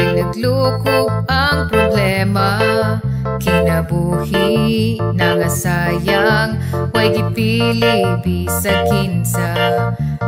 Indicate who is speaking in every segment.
Speaker 1: Kay naglukob ang problema, kinabuhi na nga sayang, way gipili bisag kinsa.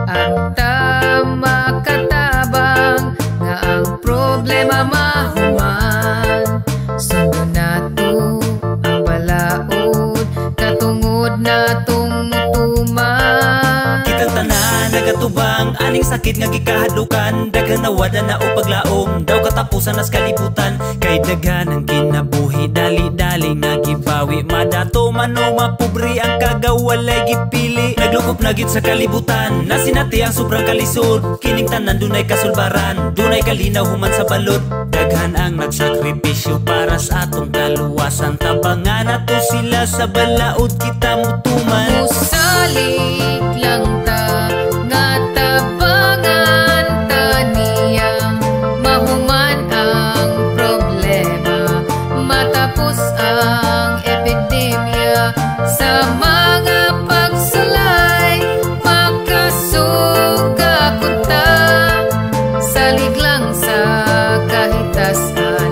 Speaker 1: Aron ta makatabang nga ang problema mahuman, sundo nato ang balaod, katungod natong mutuman.
Speaker 2: Kitang tanan nagatubang aning sakit nga gikahadlukan, daghan na wada na o paglaom, daw katapusan nas kalibutan. Kay daghan ang kinabuhi, dali-dali nga gibawi, madato man o mapubri ang kagawalay gipili. Naglukop na gid sa kalibutan, nasinati ang sobrang kalisod, kining tanan dunay kasulbaran, dunay kalinaw human sa balod. Daghan ang nagsakripisyo para sa atong kaluwasan, tabangan nato sila sa balaod kita mutuman.
Speaker 1: Musalig lang ta nga tabangan ta niyang mahuman ang problema, matapos ang epidemya sa mga pagsulay. Makasuga kunta salig lang sa kahitasan,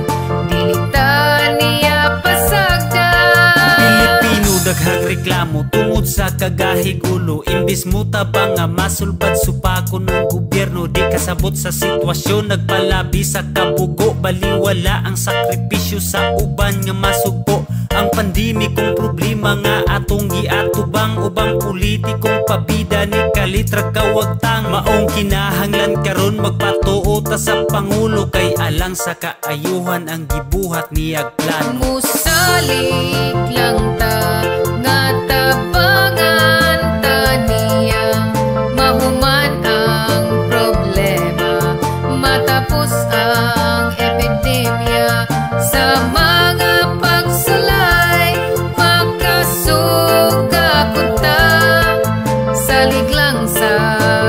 Speaker 1: dilita niya pasagdan.
Speaker 2: Pilipino daghang reklamo tungod sa kagahigulo, imbis mo tabang nga masulbad supako ng gobyerno. Di kasabot sa sitwasyon, nagpalabi sa kabugo, baliwala ang sakripisyo sa uban nga masugpo. Ang pandemikong problema nga atong giatubang, ubang politikong pabida ni kalitra kawagtang. Maong kinahanglan karon magpatuo ta sa pangulo, kay alang sa kaayuhan ang gibuhat niyag plano.
Speaker 1: Musalig lang ta nga tabangan ta niyang mahuman ang problema, matapos ang epidemya sa mga pagsulay. Makasuga kunta salig lang sa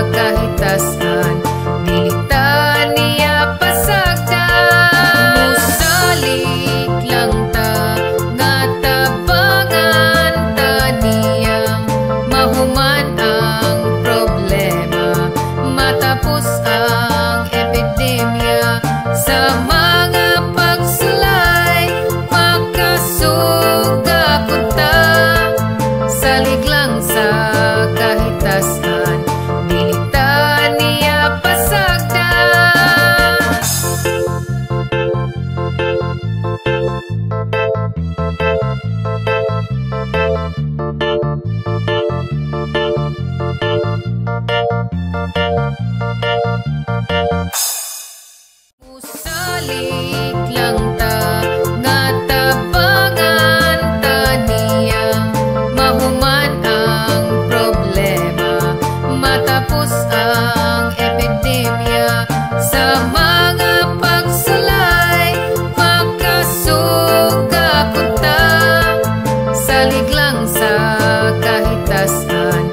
Speaker 1: kahitasan, dilita niya pasagdan. Musalig lang ta nga tabangan ta niyang mahuman ang problema, matapos ang epidemya sa mga pagsulay. Makasuga kunta salig lang sa kahitasan, dilita niya pasagdan. Musalig lang ta nga tabangan ta niyang mahuman ang problema, matapos ang epidemya sa mga pagsulay. Makasuga kunta salig lang sa kahitasan,